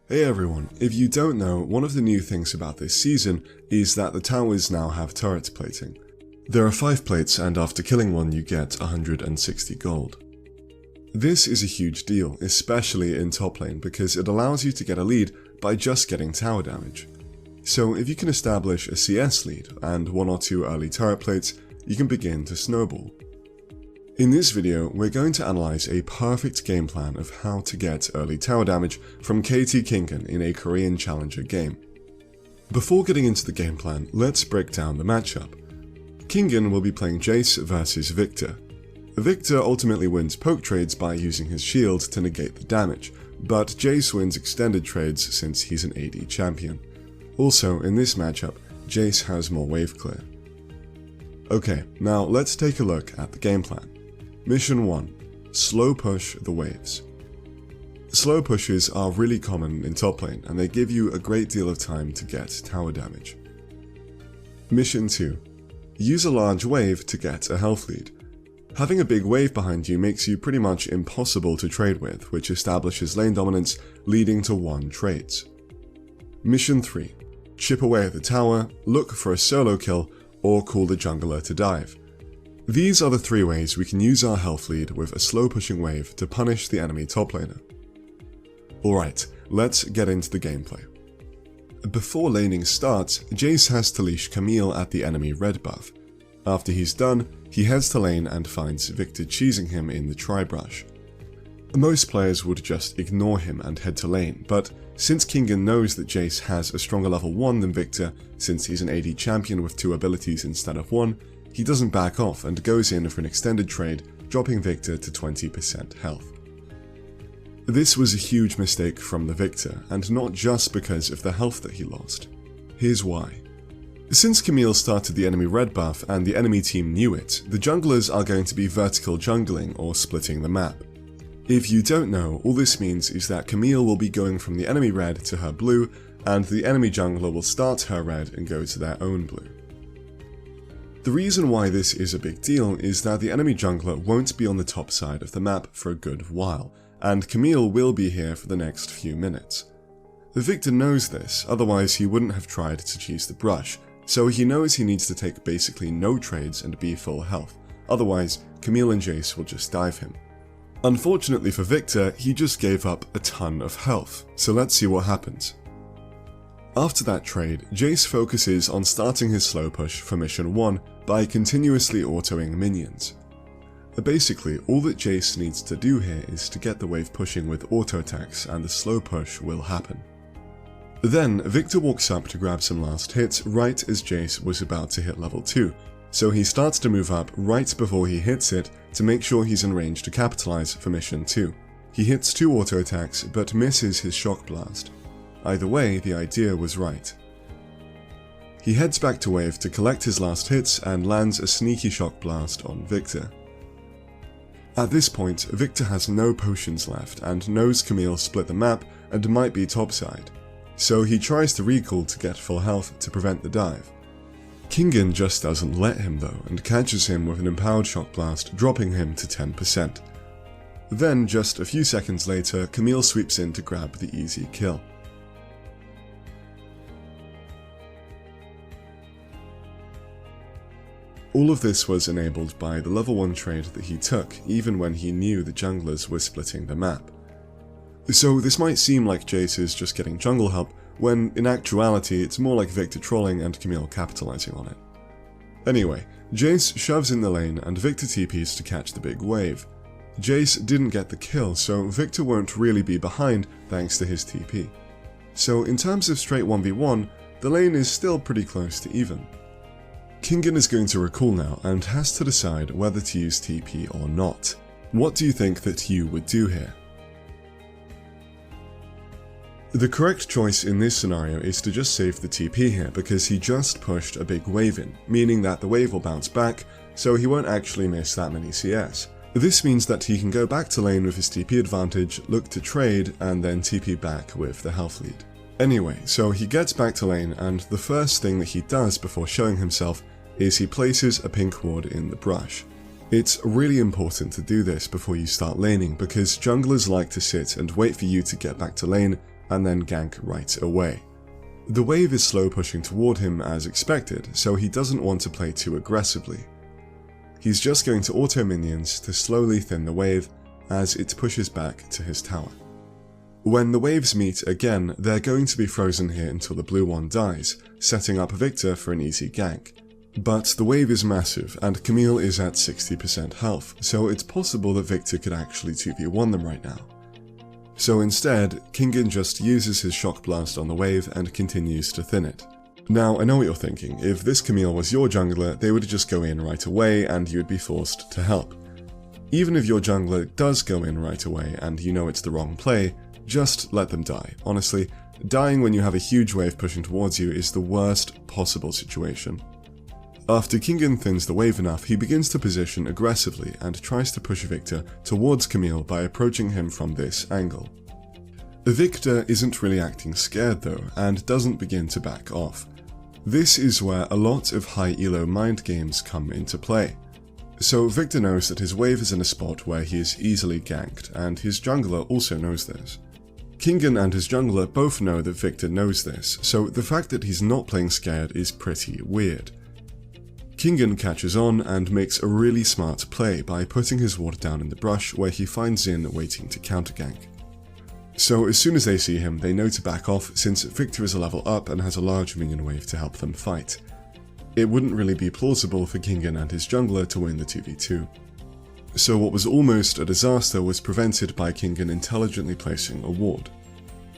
Hey everyone, if you don't know, one of the new things about this season is that the towers now have turret plating. There are 5 plates and after killing one you get 160 gold. This is a huge deal, especially in top lane because it allows you to get a lead by just getting tower damage. So if you can establish a CS lead and 1 or 2 early turret plates, you can begin to snowball. In this video, we're going to analyze a perfect game plan of how to get early tower damage from Kingen in a Korean Challenger game. Before getting into the game plan, let's break down the matchup. Kingen will be playing Jace versus Victor. Victor ultimately wins poke trades by using his shield to negate the damage, but Jace wins extended trades since he's an AD champion. Also, in this matchup, Jace has more wave clear. Okay, now let's take a look at the game plan. Mission 1. Slow push the waves. Slow pushes are really common in top lane and they give you a great deal of time to get tower damage. Mission 2. Use a large wave to get a health lead. Having a big wave behind you makes you pretty much impossible to trade with, which establishes lane dominance, leading to 1 trades. Mission 3. Chip away at the tower, look for a solo kill, or call the jungler to dive. These are the 3 ways we can use our health lead with a slow pushing wave to punish the enemy top laner. Alright, let's get into the gameplay. Before laning starts, Jace has to leash Camille at the enemy red buff. After he's done, he heads to lane and finds Victor cheesing him in the tri-brush. Most players would just ignore him and head to lane, but since Kingen knows that Jace has a stronger level 1 than Victor, since he's an AD champion with 2 abilities instead of 1, he doesn't back off and goes in for an extended trade, dropping Victor to 20% health. This was a huge mistake from the Victor, and not just because of the health that he lost. Here's why. Since Camille started the enemy red buff and the enemy team knew it, the junglers are going to be vertical jungling or splitting the map. If you don't know, all this means is that Camille will be going from the enemy red to her blue, and the enemy jungler will start her red and go to their own blue. The reason why this is a big deal is that the enemy jungler won't be on the top side of the map for a good while, and Camille will be here for the next few minutes. The Victor knows this, otherwise he wouldn't have tried to cheese the brush, so he knows he needs to take basically no trades and be full health, otherwise Camille and Jace will just dive him. Unfortunately for Victor, he just gave up a ton of health, so let's see what happens. After that trade, Jace focuses on starting his slow push for mission 1 by continuously autoing minions. Basically, all that Jace needs to do here is to get the wave pushing with auto attacks and the slow push will happen. Then, Victor walks up to grab some last hits right as Jace was about to hit level 2, so he starts to move up right before he hits it to make sure he's in range to capitalize for mission 2. He hits 2 auto attacks but misses his shock blast. Either way, the idea was right. He heads back to wave to collect his last hits and lands a sneaky shock blast on Victor. At this point, Victor has no potions left and knows Camille split the map and might be topside, so he tries to recall to get full health to prevent the dive. Kingen just doesn't let him though and catches him with an empowered shock blast, dropping him to 10%. Then, just a few seconds later, Camille sweeps in to grab the easy kill. All of this was enabled by the level 1 trade that he took, even when he knew the junglers were splitting the map. So this might seem like Jace is just getting jungle help, when in actuality it's more like Victor trolling and Camille capitalizing on it. Anyway, Jace shoves in the lane and Victor TPs to catch the big wave. Jace didn't get the kill, so Victor won't really be behind thanks to his TP. So in terms of straight 1v1, the lane is still pretty close to even. Kingen is going to recall now and has to decide whether to use TP or not. What do you think that you would do here? The correct choice in this scenario is to just save the TP here because he just pushed a big wave in, meaning that the wave will bounce back, so he won't actually miss that many CS. This means that he can go back to lane with his TP advantage, look to trade, and then TP back with the health lead. Anyway, so he gets back to lane and the first thing that he does before showing himself is he places a pink ward in the brush. It's really important to do this before you start laning because junglers like to sit and wait for you to get back to lane and then gank right away. The wave is slow pushing toward him as expected, so he doesn't want to play too aggressively. He's just going to auto minions to slowly thin the wave as it pushes back to his tower. When the waves meet again, they're going to be frozen here until the blue one dies, setting up Victor for an easy gank. But the wave is massive, and Camille is at 60% health, so it's possible that Victor could actually 2v1 them right now. So instead, Kingen just uses his shock blast on the wave and continues to thin it. Now, I know what you're thinking. If this Camille was your jungler, they would just go in right away and you would be forced to help. Even if your jungler does go in right away and you know it's the wrong play, just let them die. Honestly, dying when you have a huge wave pushing towards you is the worst possible situation. After Kingen thins the wave enough, he begins to position aggressively and tries to push Victor towards Camille by approaching him from this angle. Victor isn't really acting scared though, and doesn't begin to back off. This is where a lot of high elo mind games come into play. So Victor knows that his wave is in a spot where he is easily ganked, and his jungler also knows this. Kingen and his jungler both know that Victor knows this, so the fact that he's not playing scared is pretty weird. Kingen catches on and makes a really smart play by putting his ward down in the brush where he finds Xin waiting to countergank. So as soon as they see him, they know to back off since Victor is a level up and has a large minion wave to help them fight. It wouldn't really be plausible for Kingen and his jungler to win the 2v2. So what was almost a disaster was prevented by Kingen intelligently placing a ward.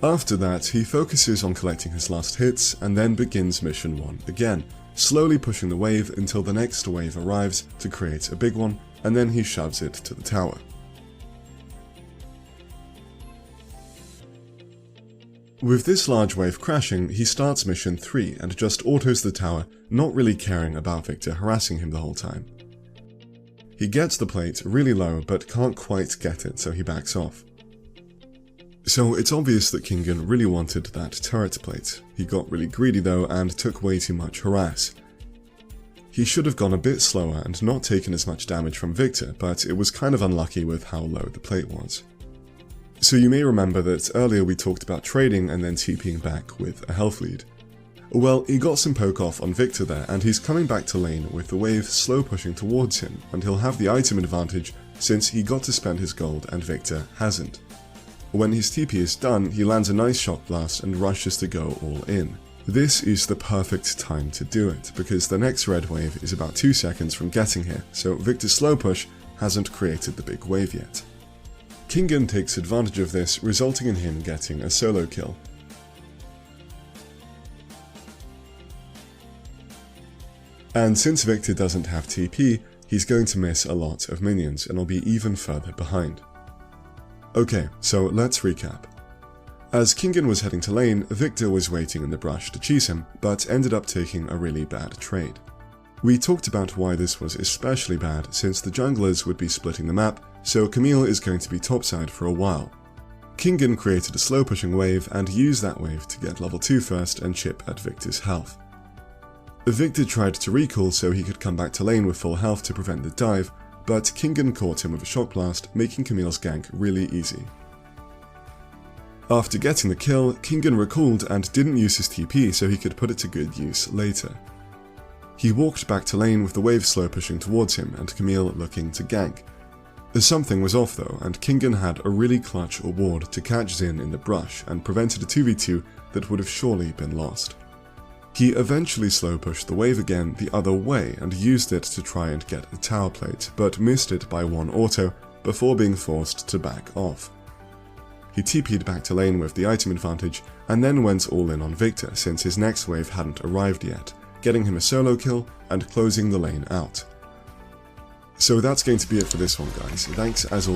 After that, he focuses on collecting his last hits and then begins mission 1 again, slowly pushing the wave until the next wave arrives to create a big one, and then he shoves it to the tower. With this large wave crashing, he starts mission 3 and just autos the tower, not really caring about Victor harassing him the whole time. He gets the plate really low but can't quite get it, so he backs off. So it's obvious that Kingen really wanted that turret plate. He got really greedy though and took way too much harass. He should have gone a bit slower and not taken as much damage from Victor, but it was kind of unlucky with how low the plate was. So you may remember that earlier we talked about trading and then TPing back with a health lead. Well, he got some poke off on Victor there, and he's coming back to lane with the wave slow pushing towards him, and he'll have the item advantage since he got to spend his gold and Victor hasn't. When his TP is done, he lands a nice shock blast and rushes to go all in. This is the perfect time to do it, because the next red wave is about 2 seconds from getting here, so Victor's slow push hasn't created the big wave yet. Kingen takes advantage of this, resulting in him getting a solo kill. And since Victor doesn't have TP, he's going to miss a lot of minions and will be even further behind. Okay, so let's recap. As Kingen was heading to lane, Victor was waiting in the brush to cheese him, but ended up taking a really bad trade. We talked about why this was especially bad since the junglers would be splitting the map, so Camille is going to be topside for a while. Kingen created a slow pushing wave and used that wave to get level 2 first and chip at Victor's health. Victor tried to recall so he could come back to lane with full health to prevent the dive, but Kingen caught him with a shock blast, making Camille's gank really easy. After getting the kill, Kingen recalled and didn't use his TP so he could put it to good use later. He walked back to lane with the wave slow pushing towards him and Camille looking to gank. Something was off though, and Kingen had a really clutch ward to catch Xin in the brush and prevented a 2v2 that would have surely been lost. He eventually slow pushed the wave again the other way and used it to try and get a tower plate, but missed it by 1 auto before being forced to back off. He TP'd back to lane with the item advantage and then went all in on Victor since his next wave hadn't arrived yet, getting him a solo kill and closing the lane out. So that's going to be it for this one guys. Thanks as always